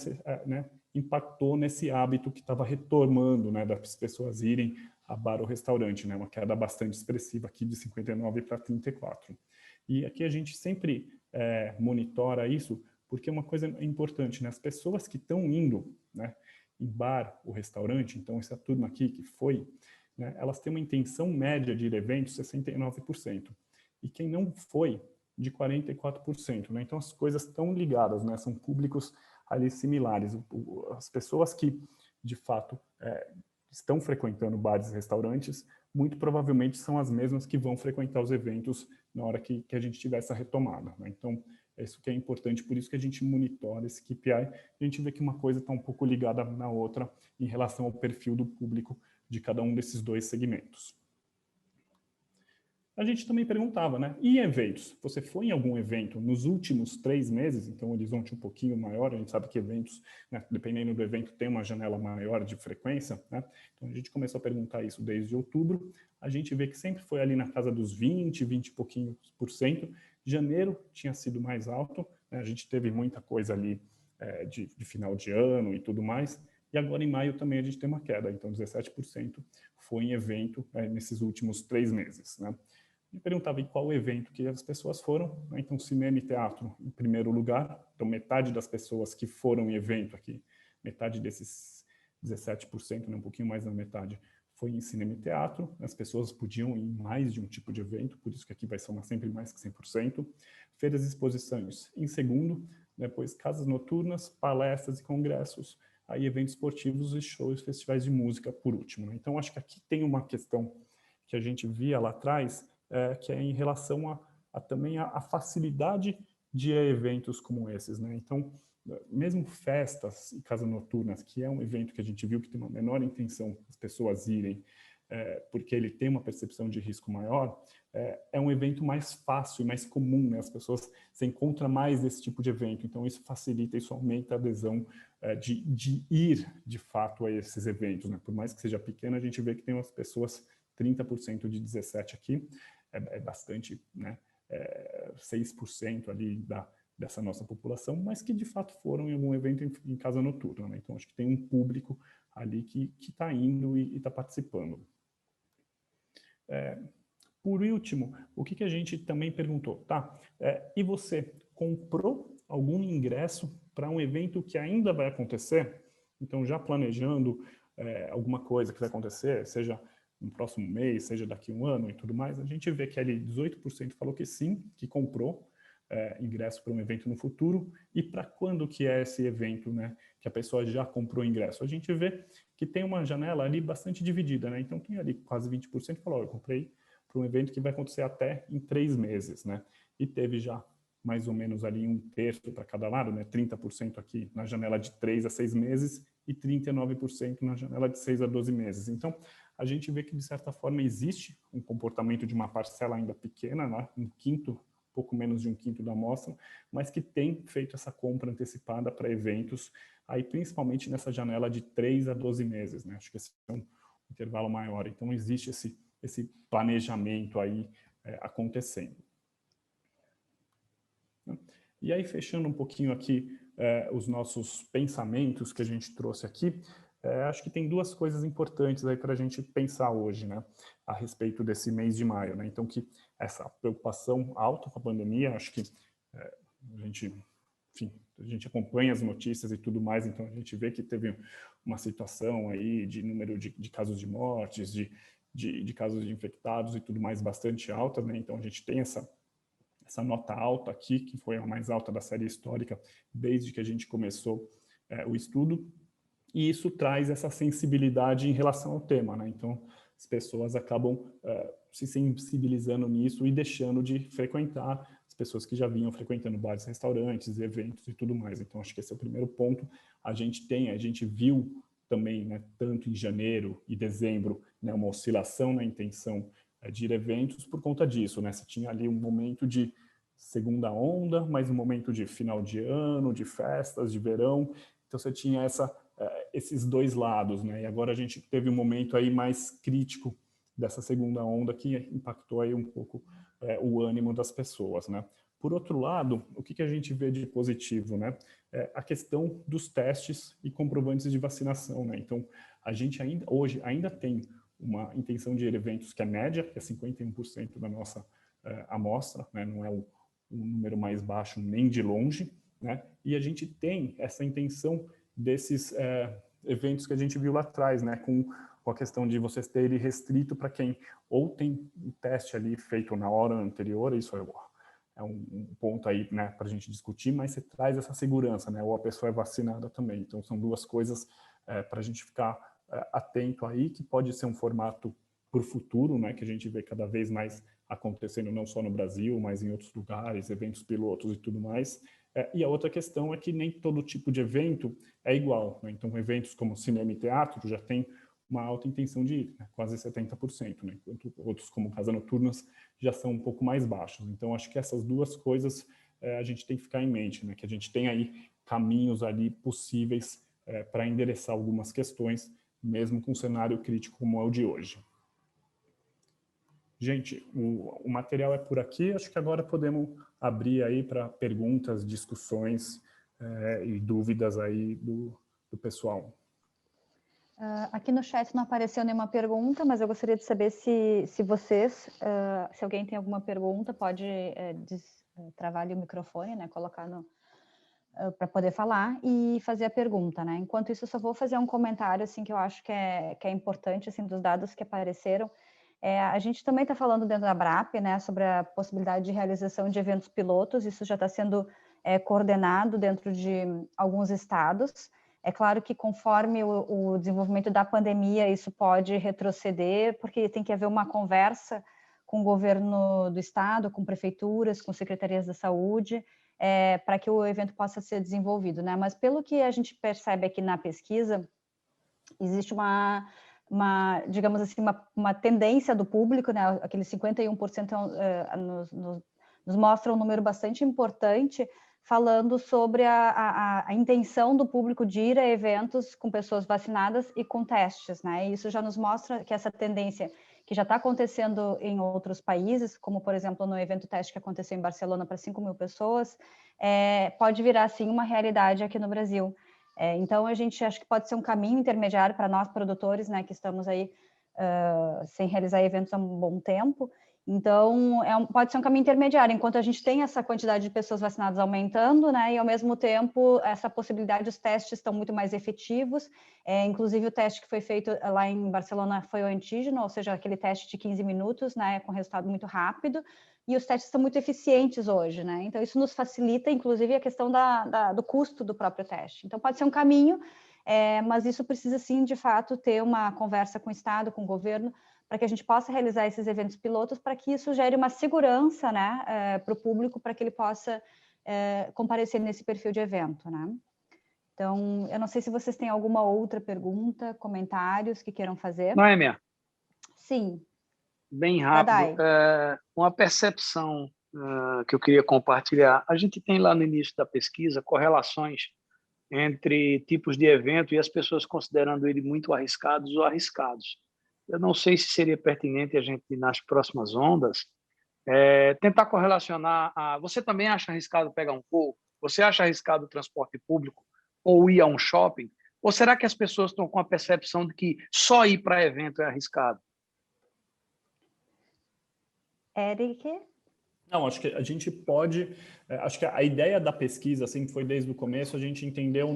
né, impactou nesse hábito que estava retomando, né, das pessoas irem a bar ou restaurante, né, uma queda bastante expressiva aqui de 59 para 34. E aqui a gente sempre monitora isso, porque é uma coisa importante, né, as pessoas que estão indo, né, em bar ou restaurante, então essa turma aqui que foi, né, elas têm uma intenção média de ir a eventos 69%. E quem não foi, de 44%. Né? Então, as coisas estão ligadas, né? São públicos ali similares. As pessoas que, de fato, estão frequentando bares e restaurantes, muito provavelmente são as mesmas que vão frequentar os eventos na hora que a gente tiver essa retomada. Né? Então, é isso que é importante, por isso que a gente monitora esse KPI, e a gente vê que uma coisa está um pouco ligada na outra em relação ao perfil do público de cada um desses dois segmentos. A gente também perguntava, né? E eventos? Você foi em algum evento nos últimos 3 meses? Então, um horizonte um pouquinho maior. A gente sabe que eventos, né, dependendo do evento, tem uma janela maior de frequência, né? Então, a gente começou a perguntar isso desde outubro. A gente vê que sempre foi ali na casa dos 20 e pouquinho por cento. Janeiro tinha sido mais alto, né? A gente teve muita coisa ali de final de ano e tudo mais. E agora, em maio, também a gente tem uma queda. Então, 17% foi em evento nesses últimos 3 meses, né? Me perguntava em qual evento que as pessoas foram, né? Então cinema e teatro em primeiro lugar, então metade das pessoas que foram em evento aqui, metade desses 17%, né, um pouquinho mais da metade, foi em cinema e teatro, as pessoas podiam ir em mais de um tipo de evento, por isso que aqui vai somar sempre mais que 100%, feiras e exposições em segundo, depois casas noturnas, palestras e congressos, aí eventos esportivos e shows, festivais de música por último, né? Então acho que aqui tem uma questão que a gente via lá atrás, que é em relação também a facilidade de eventos como esses, né? Então, mesmo festas e casas noturnas, que é um evento que a gente viu que tem uma menor intenção das pessoas irem, porque ele tem uma percepção de risco maior, é um evento mais fácil e mais comum, né? As pessoas se encontram mais desse tipo de evento, então isso facilita, isso aumenta a adesão de ir, de fato, a esses eventos, né? Por mais que seja pequeno, a gente vê que tem umas pessoas, 30% de 17 aqui, é bastante, né? 6% ali dessa nossa população, mas que de fato foram em algum evento em casa noturna, né? Então acho que tem um público ali que está indo e está participando. Por último, o que a gente também perguntou, tá? E você comprou algum ingresso para um evento que ainda vai acontecer? Então, já planejando alguma coisa que vai acontecer, seja no próximo mês, seja daqui a um ano e tudo mais, a gente vê que ali 18% falou que sim, que comprou ingresso para um evento no futuro. E para quando que é esse evento, né? Que a pessoa já comprou ingresso? A gente vê que tem uma janela ali bastante dividida, né? Então, tem ali quase 20% que falou, eu comprei para um evento que vai acontecer até em 3 meses, né? E teve já mais ou menos ali 1/3 para cada lado, né? 30% aqui na janela de 3 a 6 meses e 39% na janela de 6 a 12 meses. Então, a gente vê que, de certa forma, existe um comportamento de uma parcela ainda pequena, né? Pouco menos de 1/5 da amostra, mas que tem feito essa compra antecipada para eventos, aí principalmente nessa janela de 3 a 12 meses, né? Acho que esse é um intervalo maior. Então, existe esse planejamento aí acontecendo. E aí, fechando um pouquinho aqui os nossos pensamentos que a gente trouxe aqui, acho que tem duas coisas importantes aí para a gente pensar hoje, né, a respeito desse mês de maio, né? Então, que essa preocupação alta com a pandemia, acho que a gente acompanha as notícias e tudo mais, então a gente vê que teve uma situação aí de número de casos de mortes, de casos de infectados e tudo mais bastante alta, né? Então a gente tem essa nota alta aqui, que foi a mais alta da série histórica desde que a gente começou o estudo, e isso traz essa sensibilidade em relação ao tema, né? Então as pessoas acabam se sensibilizando nisso e deixando de frequentar as pessoas que já vinham frequentando bares, restaurantes, eventos e tudo mais. Então acho que esse é o primeiro ponto. A gente viu também, né, tanto em janeiro e dezembro, né, uma oscilação na intenção de ir a eventos por conta disso, né? Você tinha ali um momento de segunda onda, mas um momento de final de ano, de festas, de verão. Então você tinha esses dois lados, né? E agora a gente teve um momento aí mais crítico dessa segunda onda que impactou aí um pouco o ânimo das pessoas, né? Por outro lado, o que a gente vê de positivo, né? A questão dos testes e comprovantes de vacinação, né? Então, a gente hoje ainda tem uma intenção de ir a eventos que é média, que é 51% da nossa amostra, né? Não é o número mais baixo nem de longe, né? E a gente tem essa intenção desses eventos que a gente viu lá atrás, né? Com a questão de vocês terem restrito para quem ou tem um teste ali feito na hora anterior, isso é um ponto aí, né, para a gente discutir, mas você traz essa segurança, né? Ou a pessoa é vacinada também. Então são duas coisas para a gente ficar atento aí, que pode ser um formato para o futuro, né, que a gente vê cada vez mais acontecendo não só no Brasil, mas em outros lugares, eventos pilotos e tudo mais. E a outra questão é que nem todo tipo de evento é igual, né? Então, eventos como cinema e teatro já tem uma alta intenção de ir, né? Quase 70%, né? Enquanto outros, como Casa Noturnas, já são um pouco mais baixos. Então, acho que essas duas coisas a gente tem que ficar em mente, né? Que a gente tem aí caminhos ali possíveis para endereçar algumas questões, mesmo com um cenário crítico como é o de hoje. Gente, o material é por aqui, acho que agora podemos abrir aí para perguntas, discussões e dúvidas aí do pessoal. Aqui no chat não apareceu nenhuma pergunta, mas eu gostaria de saber se vocês, se alguém tem alguma pergunta, pode travar ali o microfone, né, colocar para poder falar e fazer a pergunta, né? Enquanto isso, eu só vou fazer um comentário, assim, que eu acho que é importante, assim, dos dados que apareceram. A gente também está falando dentro da Abrap, né, sobre a possibilidade de realização de eventos pilotos, isso já está sendo coordenado dentro de alguns estados. É claro que conforme o desenvolvimento da pandemia, isso pode retroceder, porque tem que haver uma conversa com o governo do estado, com prefeituras, com secretarias da saúde, para que o evento possa ser desenvolvido, né? Mas pelo que a gente percebe aqui na pesquisa, existe digamos assim, uma tendência do público, né? Aqueles 51% nos mostra um número bastante importante, falando sobre a intenção do público de ir a eventos com pessoas vacinadas e com testes, né? E isso já nos mostra que essa tendência que já está acontecendo em outros países, como, por exemplo, no evento teste que aconteceu em Barcelona para 5.000 pessoas, pode virar, sim, uma realidade aqui no Brasil. Então, a gente acha que pode ser um caminho intermediário para nós, produtores, né, que estamos aí sem realizar eventos há um bom tempo. Então, pode ser um caminho intermediário, enquanto a gente tem essa quantidade de pessoas vacinadas aumentando, né, e ao mesmo tempo, essa possibilidade, os testes estão muito mais efetivos, inclusive o teste que foi feito lá em Barcelona foi o antígeno, ou seja, aquele teste de 15 minutos, né, com resultado muito rápido, e os testes são muito eficientes hoje, né, então isso nos facilita, inclusive, a questão do custo do próprio teste. Então, pode ser um caminho, mas isso precisa, sim, de fato, ter uma conversa com o Estado, com o governo, para que a gente possa realizar esses eventos pilotos, para que isso gere uma segurança, né, para o público, para que ele possa comparecer nesse perfil de evento, né? Então, eu não sei se vocês têm alguma outra pergunta, comentários que queiram fazer. Noêmia, Sim. bem rápido, uma percepção que eu queria compartilhar. A gente tem lá no início da pesquisa correlações entre tipos de evento e as pessoas considerando ele muito arriscados ou arriscados. Eu não sei se seria pertinente a gente, nas próximas ondas, tentar correlacionar. Você também acha arriscado pegar um voo? Você acha arriscado o transporte público? Ou ir a um shopping? Ou será que as pessoas estão com a percepção de que só ir para evento é arriscado? Eric? Não, acho que a gente pode... Acho que a ideia da pesquisa, assim, foi desde o começo, a gente entender a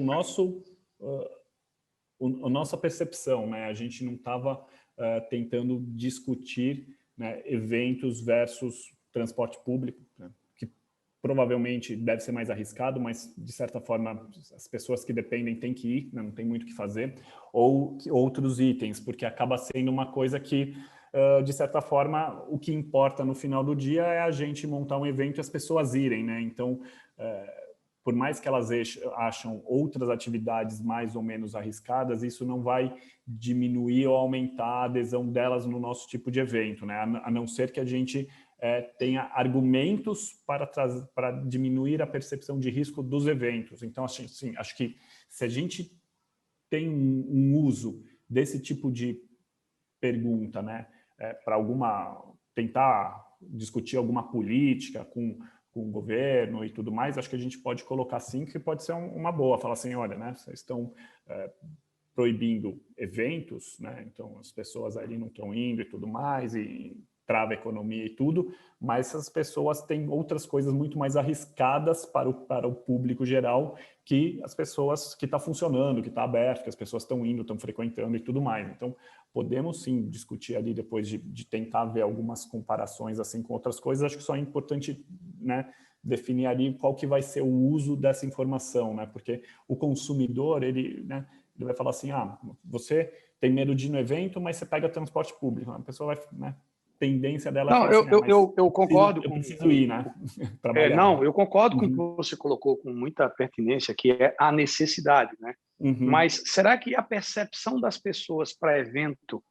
nossa percepção, né? A gente não estava tentando discutir, né, eventos versus transporte público, né, que provavelmente deve ser mais arriscado, mas, de certa forma, as pessoas que dependem têm que ir, né, não tem muito o que fazer, ou outros itens, porque acaba sendo uma coisa que, de certa forma, o que importa no final do dia é a gente montar um evento e as pessoas irem, né? Então, por mais que elas acham outras atividades mais ou menos arriscadas, isso não vai diminuir ou aumentar a adesão delas no nosso tipo de evento, né? A não ser que a gente tenha argumentos para diminuir a percepção de risco dos eventos. Então, assim, acho que se a gente tem um uso desse tipo de pergunta, né, para tentar discutir alguma política com o governo e tudo mais, acho que a gente pode colocar sim, que pode ser uma boa, falar assim, olha, né, vocês estão proibindo eventos, né, então as pessoas ali não estão indo e tudo mais, e trava a economia e tudo, mas essas pessoas têm outras coisas muito mais arriscadas para o público geral, que as pessoas que está funcionando, que está aberto, que as pessoas estão indo, estão frequentando e tudo mais. Então, podemos sim discutir ali depois de tentar ver algumas comparações assim com outras coisas. Acho que só é importante, né, definir ali qual que vai ser o uso dessa informação, né? Porque o consumidor, ele vai falar assim, você tem medo de ir no evento, mas você pega transporte público. A pessoa vai, né? Tendência dela não, é falar assim, eu concordo eu preciso ir, né? Não, eu concordo com o que você colocou com muita pertinência, que é a necessidade, né? Mas será que a percepção das pessoas para evento,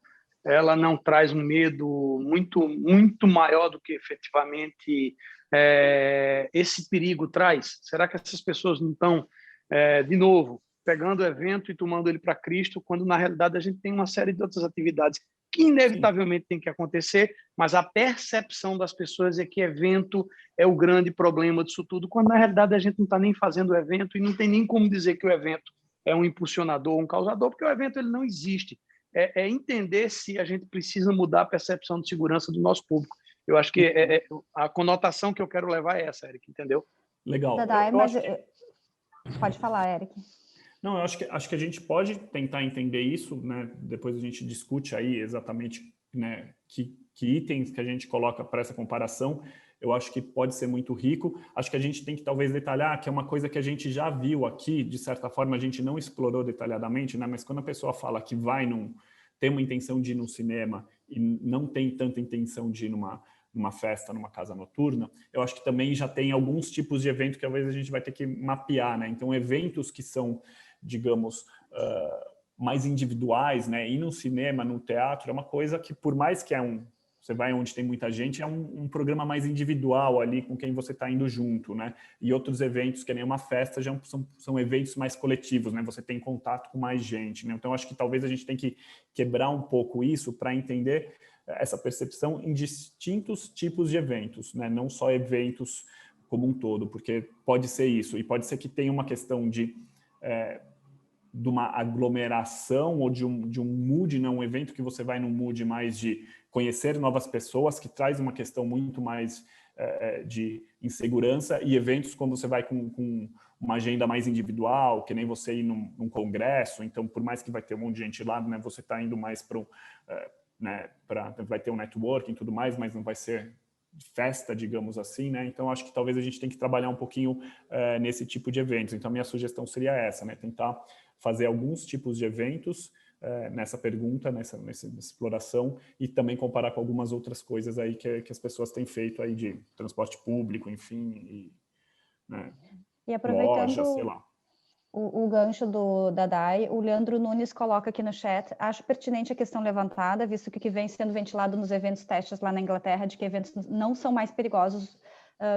ela não traz um medo muito, muito maior do que efetivamente esse perigo traz? Será que essas pessoas não estão, de novo, pegando o evento e tomando ele para Cristo, quando na realidade a gente tem uma série de outras atividades que inevitavelmente tem que acontecer, mas a percepção das pessoas é que evento é o grande problema disso tudo, quando na realidade a gente não está nem fazendo o evento e não tem nem como dizer que o evento é um impulsionador, um causador, porque o evento ele não existe. É entender se a gente precisa mudar a percepção de segurança do nosso público. Eu acho que a conotação que eu quero levar é essa, Eric, entendeu? Legal. Pode falar, Eric. Não, eu acho que a gente pode tentar entender isso, né? Depois a gente discute aí exatamente, né, que itens que a gente coloca para essa comparação. Eu acho que pode ser muito rico. Acho que a gente tem que talvez detalhar, que é uma coisa que a gente já viu aqui, de certa forma a gente não explorou detalhadamente, né? Mas quando a pessoa fala que tem uma intenção de ir no cinema e não tem tanta intenção de ir numa festa, numa casa noturna, eu acho que também já tem alguns tipos de evento que às vezes a gente vai ter que mapear, né? Então, eventos que são, digamos, mais individuais, né? Ir no cinema, no teatro, é uma coisa que, por mais que você vai onde tem muita gente, é um programa mais individual ali com quem você está indo junto, né? E outros eventos, que nem uma festa, já são eventos mais coletivos, né? Você tem contato com mais gente, né? Então, acho que talvez a gente tenha que quebrar um pouco isso para entender essa percepção em distintos tipos de eventos, né? Não só eventos como um todo, porque pode ser isso, e pode ser que tenha uma questão de uma aglomeração ou de um mood, né? Um evento que você vai num mood mais de conhecer novas pessoas, que traz uma questão muito mais de insegurança, e eventos quando você vai com uma agenda mais individual, que nem você ir num congresso, então por mais que vai ter um monte de gente lá, né? Você está indo mais para né, vai ter um networking e tudo mais, mas não vai ser festa, digamos assim, né? Então, acho que talvez a gente tenha que trabalhar um pouquinho nesse tipo de eventos. Então, minha sugestão seria essa, né? Tentar fazer alguns tipos de eventos nessa pergunta, nessa exploração, e também comparar com algumas outras coisas aí que as pessoas têm feito aí de transporte público, enfim, né, e aproveitando loja, sei lá. O gancho da Dai, o Leandro Nunes coloca aqui no chat: acho pertinente a questão levantada, visto que o que vem sendo ventilado nos eventos testes lá na Inglaterra, de que eventos não são mais perigosos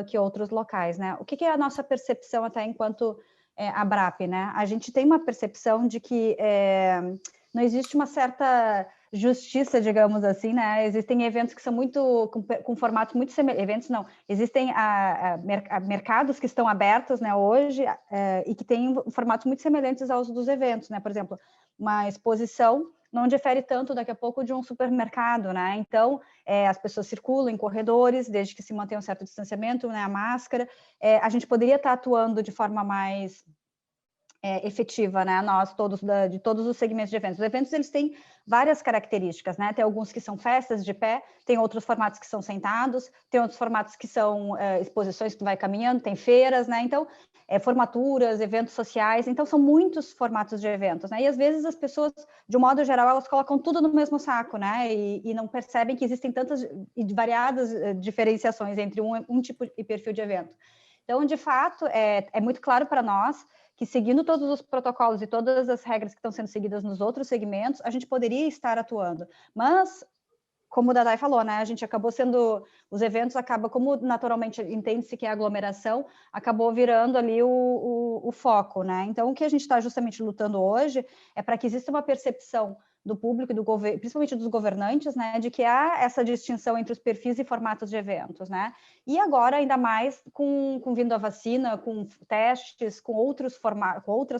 que outros locais, né? O que é a nossa percepção até enquanto ABRAP, né? A gente tem uma percepção de que não existe uma certa justiça, digamos assim, né? Existem eventos que são muito com formatos muito semelhantes. Eventos não, existem mercados que estão abertos, né, hoje e que têm formatos muito semelhantes aos dos eventos, né? Por exemplo, uma exposição não difere tanto daqui a pouco de um supermercado, né? Então, as pessoas circulam em corredores, desde que se mantenha um certo distanciamento, né? A máscara. A gente poderia estar atuando de forma mais efetiva, né? Nós todos de todos os segmentos de eventos. Os eventos, eles têm várias características, né? Tem alguns que são festas de pé, tem outros formatos que são sentados, tem outros formatos que são exposições que tu vai caminhando, tem feiras, né? Então, formaturas, eventos sociais, então são muitos formatos de eventos, né? E às vezes as pessoas, de um modo geral, elas colocam tudo no mesmo saco, né? E não percebem que existem tantas e variadas diferenciações entre um tipo e perfil de evento. Então, de fato, é muito claro para nós que, seguindo todos os protocolos e todas as regras que estão sendo seguidas nos outros segmentos, a gente poderia estar atuando. Mas, como o Dadai falou, né, a gente acabou sendo, os eventos acabam, como naturalmente entende-se que é aglomeração, acabou virando ali o foco, né? Então, o que a gente está justamente lutando hoje é para que exista uma percepção do público e do governo, principalmente dos governantes, né, de que há essa distinção entre os perfis e formatos de eventos, né? E agora, ainda mais com vindo a vacina, com testes, com outras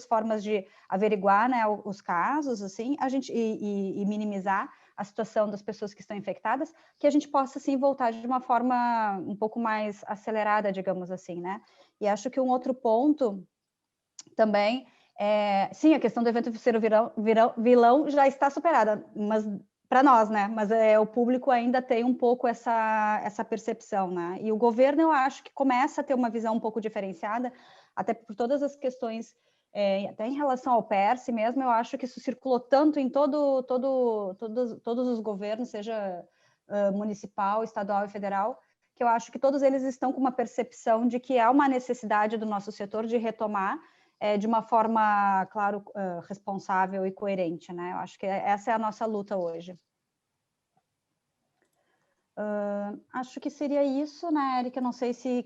formas de averiguar, né, os casos, assim, a gente e minimizar a situação das pessoas que estão infectadas, que a gente possa, assim, voltar de uma forma um pouco mais acelerada, digamos assim, né? E acho que um outro ponto também sim, a questão do evento ser o vilão já está superada, mas para nós, né? Mas o público ainda tem um pouco essa percepção, né? E o governo, eu acho que começa a ter uma visão um pouco diferenciada, até por todas as questões, até em relação ao PERSE mesmo, eu acho que isso circulou tanto em todos os governos, seja municipal, estadual e federal, que eu acho que todos eles estão com uma percepção de que há uma necessidade do nosso setor de retomar de uma forma, claro, responsável e coerente, né? Eu acho que essa é a nossa luta hoje. Acho que seria isso, né, Érica? Não sei se...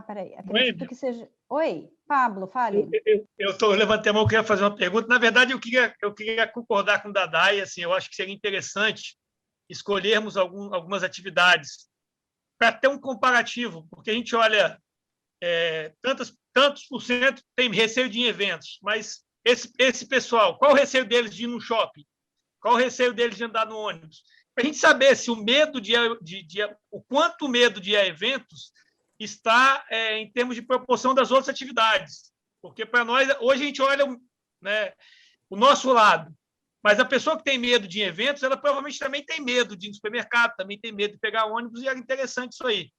peraí, acredito que seja... Oi, Pablo, fale. Eu levantei a mão, eu queria fazer uma pergunta. Na verdade, eu queria concordar com o Dadai, assim, eu acho que seria interessante escolhermos algumas atividades para ter um comparativo, porque a gente olha tantos por cento tem receio de ir em eventos, mas esse pessoal, qual o receio deles de ir no shopping? Qual o receio deles de andar no ônibus? Para a gente saber se o medo o quanto o medo de ir a eventos está em termos de proporção das outras atividades. Porque, para nós, hoje a gente olha, né, o nosso lado, mas a pessoa que tem medo de ir em eventos, ela provavelmente também tem medo de ir no supermercado, também tem medo de pegar ônibus, e é interessante isso aí.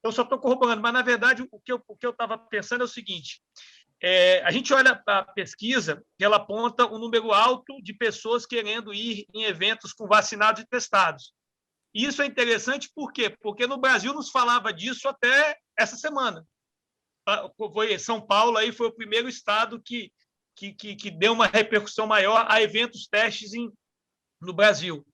Eu só estou corroborando, mas, na verdade, o que eu estava pensando é o seguinte: A gente olha para a pesquisa, que ela aponta um número alto de pessoas querendo ir em eventos com vacinados e testados. E isso é interessante por quê? Porque no Brasil nos falava disso até essa semana. São Paulo aí foi o primeiro estado que deu uma repercussão maior a eventos testes no Brasil.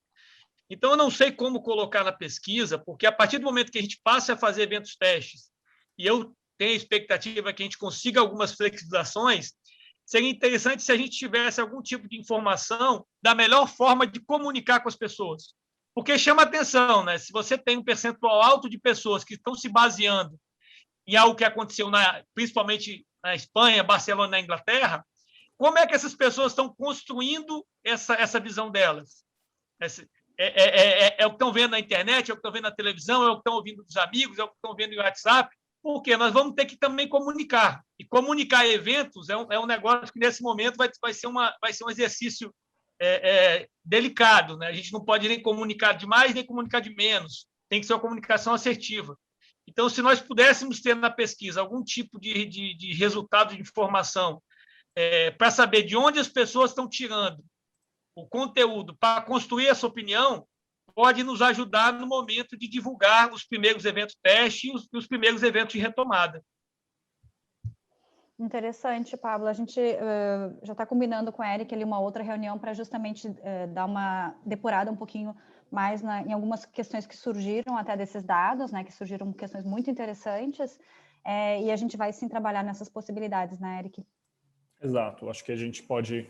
Então, eu não sei como colocar na pesquisa, porque a partir do momento que a gente passa a fazer eventos testes, e eu tenho a expectativa que a gente consiga algumas flexibilizações, seria interessante se a gente tivesse algum tipo de informação da melhor forma de comunicar com as pessoas. Porque chama atenção, né? Se você tem um percentual alto de pessoas que estão se baseando em algo que aconteceu principalmente na Espanha, Barcelona, na Inglaterra, como é que essas pessoas estão construindo essa visão delas? É o que estão vendo na internet, é o que estão vendo na televisão, é o que estão ouvindo dos amigos, é o que estão vendo no WhatsApp, porque nós vamos ter que também comunicar. E comunicar eventos é um negócio que, nesse momento, vai ser um exercício delicado, né? A gente não pode nem comunicar demais, nem comunicar de menos. Tem que ser uma comunicação assertiva. Então, se nós pudéssemos ter na pesquisa algum tipo de resultado de informação para saber de onde as pessoas estão tirando o conteúdo para construir essa opinião, pode nos ajudar no momento de divulgar os primeiros eventos teste e os primeiros eventos de retomada. Interessante, Pablo. A gente já está combinando com o Eric ali uma outra reunião para justamente dar uma depurada um pouquinho mais em algumas questões que surgiram até desses dados, né? Que surgiram questões muito interessantes, e a gente vai sim trabalhar nessas possibilidades, né, Eric? Exato. Acho que a gente pode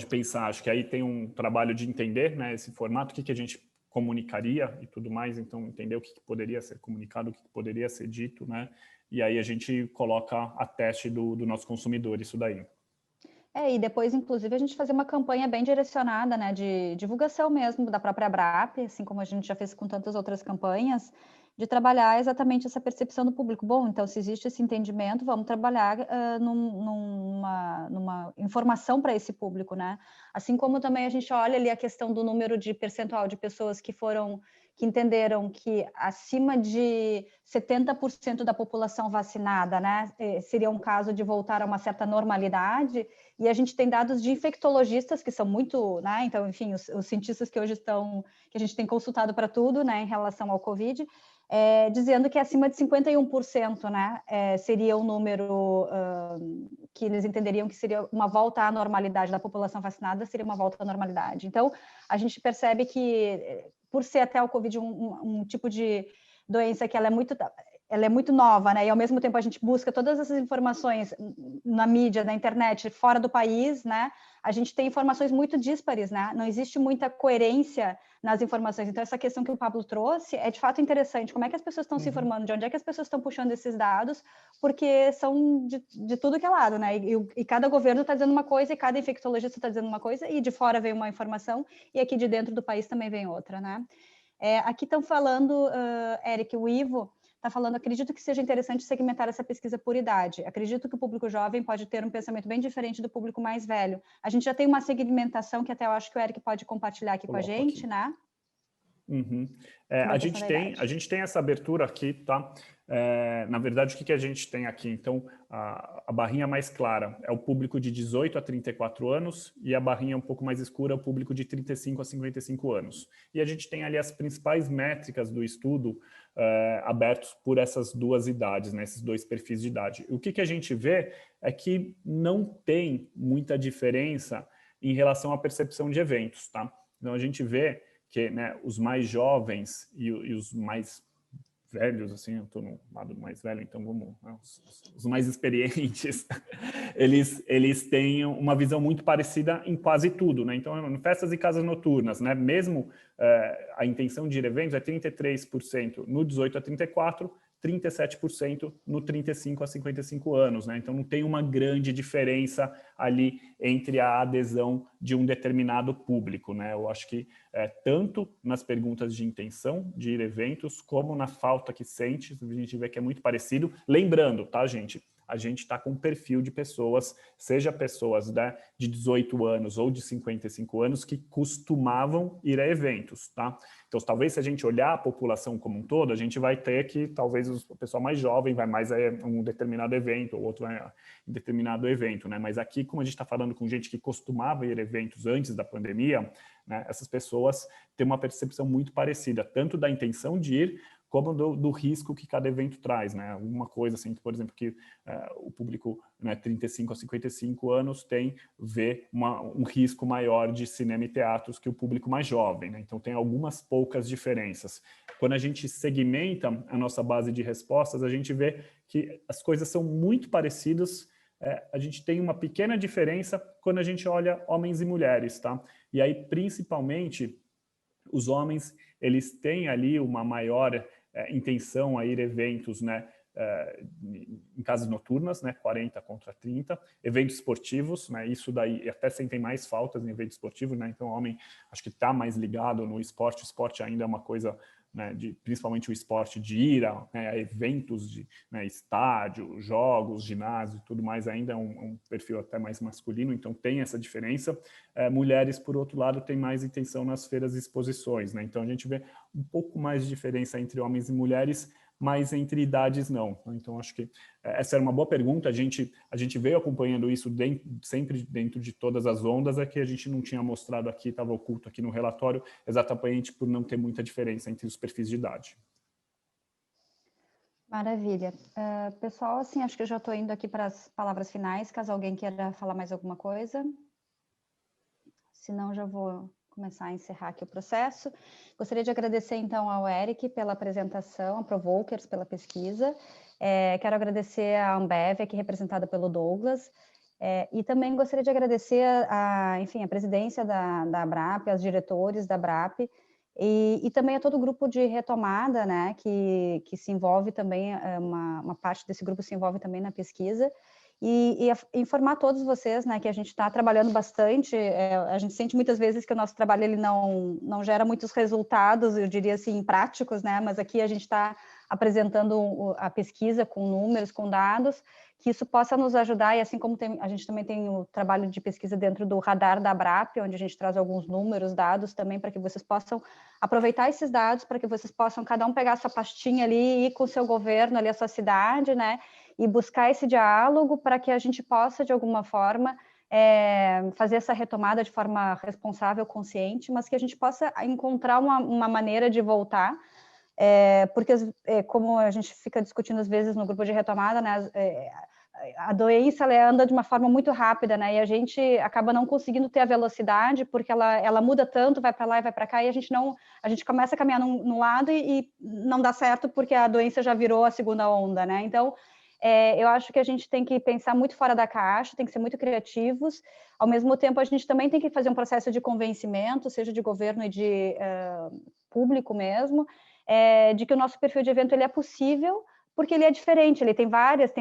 pensar, acho que aí tem um trabalho de entender, né, esse formato, o que a gente comunicaria e tudo mais, então entender o que poderia ser comunicado, o que poderia ser dito, né, e aí a gente coloca a teste do nosso consumidor isso daí. E depois, inclusive, a gente fazer uma campanha bem direcionada, né, de divulgação mesmo da própria Abrap, assim como a gente já fez com tantas outras campanhas, de trabalhar exatamente essa percepção do público. Bom, então, se existe esse entendimento, vamos trabalhar numa informação para esse público, né? Assim como também a gente olha ali a questão do número de percentual de pessoas que entenderam que acima de 70% da população vacinada, né, seria um caso de voltar a uma certa normalidade, e a gente tem dados de infectologistas que são muito, né, então, enfim, os cientistas que hoje que a gente tem consultado para tudo, né, em relação ao Covid, dizendo que acima de 51%, né, seria o número que eles entenderiam que seria uma volta à normalidade da população vacinada, seria uma volta à normalidade. Então, a gente percebe que, por ser até o Covid um tipo de doença que ela é muito nova, né? E ao mesmo tempo a gente busca todas essas informações na mídia, na internet, fora do país, né? A gente tem informações muito díspares, né? Não existe muita coerência nas informações. Então, essa questão que o Pablo trouxe é de fato interessante. Como é que as pessoas estão se informando? De onde é que as pessoas estão puxando esses dados? Porque são de tudo que é lado, né? E cada governo está dizendo uma coisa, e cada infectologista está dizendo uma coisa, e de fora vem uma informação, e aqui de dentro do país também vem outra, né? Aqui estão falando, Eric, o Ivo está falando, acredito que seja interessante segmentar essa pesquisa por idade. Acredito que o público jovem pode ter um pensamento bem diferente do público mais velho. A gente já tem uma segmentação que até eu acho que o Eric pode compartilhar aqui com a gente, né? Uhum. A gente tem essa abertura aqui, tá? Na verdade, o que a gente tem aqui? Então, a barrinha mais clara é o público de 18 a 34 anos e a barrinha um pouco mais escura é o público de 35 a 55 anos. E a gente tem ali as principais métricas do estudo abertos por essas duas idades, né? Esses dois perfis de idade. O que a gente vê é que não tem muita diferença em relação à percepção de eventos, tá? Então, a gente vê que, né, os mais jovens e os mais velhos, assim, eu estou no lado mais velho, então vamos, né, os mais experientes, eles têm uma visão muito parecida em quase tudo, né? Então, em festas e casas noturnas, né, mesmo a intenção de ir a eventos é 33% no 18 a 34, 37% no 35 a 55 anos, né? Então não tem uma grande diferença ali entre a adesão de um determinado público, né? Eu acho que tanto nas perguntas de intenção de ir a eventos, como na falta que sente, a gente vê que é muito parecido. Lembrando, tá, gente? A gente está com um perfil de pessoas, seja pessoas, né, de 18 anos ou de 55 anos, que costumavam ir a eventos, tá? Então, talvez se a gente olhar a população como um todo, a gente vai ter que, talvez, o pessoal mais jovem vai mais a um determinado evento, ou outro vai a um determinado evento, né? Mas aqui, como a gente está falando com gente que costumava ir a eventos antes da pandemia, né, essas pessoas têm uma percepção muito parecida, tanto da intenção de ir, como do risco que cada evento traz, né? Uma coisa assim, por exemplo, que o público, né, 35 a 55 anos vê um risco maior de cinema e teatros que o público mais jovem, né? Então tem algumas poucas diferenças. Quando a gente segmenta a nossa base de respostas, a gente vê que as coisas são muito parecidas. A gente tem uma pequena diferença quando a gente olha homens e mulheres, tá? E aí, principalmente, os homens, eles têm ali uma maior intenção a ir a eventos, né, em casas noturnas, né, 40 contra 30, eventos esportivos, né, isso daí até sentem mais faltas em eventos esportivos, né, então o homem acho que está mais ligado no esporte, o esporte ainda é uma coisa, né, principalmente o esporte de ir a eventos de, né, estádio, jogos, ginásio, tudo mais, ainda é um perfil até mais masculino, então tem essa diferença. Mulheres, por outro lado, têm mais intenção nas feiras e exposições, né, então a gente vê um pouco mais de diferença entre homens e mulheres, mas entre idades não. Então, acho que essa era uma boa pergunta. A gente veio acompanhando isso sempre dentro de todas as ondas, é que a gente não tinha mostrado aqui, estava oculto aqui no relatório, exatamente por não ter muita diferença entre os perfis de idade. Maravilha. Pessoal, assim, acho que eu já estou indo aqui para as palavras finais, caso alguém queira falar mais alguma coisa. Se não, já vou começar a encerrar aqui o processo. Gostaria de agradecer, então, ao Eric pela apresentação, a Provokers pela pesquisa. Quero agradecer à Ambev, aqui representada pelo Douglas, e também gostaria de agradecer a presidência da ABRAP, aos diretores da ABRAP, e também a todo o grupo de retomada, né, que se envolve também, uma parte desse grupo se envolve também na pesquisa, e informar todos vocês, né, que a gente está trabalhando bastante. A gente sente muitas vezes que o nosso trabalho ele não gera muitos resultados, eu diria assim, práticos, né, mas aqui a gente está apresentando a pesquisa com números, com dados, que isso possa nos ajudar, e assim como a gente também tem o trabalho de pesquisa dentro do radar da ABRAP, onde a gente traz alguns números, dados também, para que vocês possam aproveitar esses dados, para que vocês possam cada um pegar a sua pastinha ali e ir com o seu governo ali, a sua cidade, né, e buscar esse diálogo para que a gente possa, de alguma forma, fazer essa retomada de forma responsável, consciente, mas que a gente possa encontrar uma maneira de voltar, porque, como a gente fica discutindo às vezes no grupo de retomada, né, a doença ela anda de uma forma muito rápida, né, e a gente acaba não conseguindo ter a velocidade, porque ela muda tanto, vai para lá e vai para cá, e a gente começa a caminhar num lado e não dá certo, porque a doença já virou a segunda onda, né, então eu acho que a gente tem que pensar muito fora da caixa, tem que ser muito criativos. Ao mesmo tempo, a gente também tem que fazer um processo de convencimento, seja de governo e de público mesmo, de que o nosso perfil de evento ele é possível, porque ele é diferente, ele tem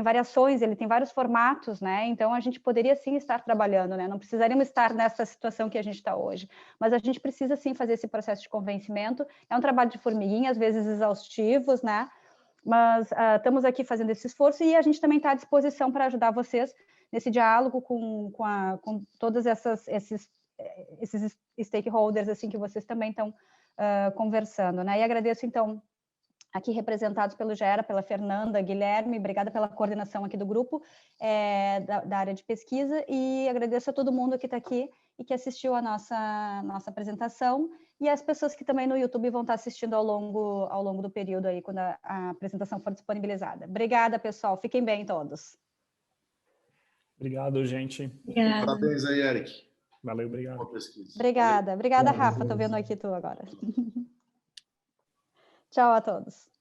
variações, ele tem vários formatos, né? Então, a gente poderia sim estar trabalhando, né? Não precisaríamos estar nessa situação que a gente está hoje, mas a gente precisa sim fazer esse processo de convencimento. É um trabalho de formiguinha, às vezes exaustivos, né? Mas estamos aqui fazendo esse esforço e a gente também está à disposição para ajudar vocês nesse diálogo com todos esses stakeholders assim, que vocês também estão conversando, né? E agradeço, então, aqui representados pelo Gera, pela Fernanda, Guilherme, obrigada pela coordenação aqui do grupo da área de pesquisa, e agradeço a todo mundo que está aqui e que assistiu a nossa apresentação, e as pessoas que também no YouTube vão estar assistindo ao longo do período aí, quando a apresentação for disponibilizada. Obrigada, pessoal. Fiquem bem todos. Obrigado, gente. Obrigada. Parabéns aí, Eric. Valeu, obrigado. Boa pesquisa. Obrigada, Rafa. Estou vendo aqui tu agora. Tchau a todos.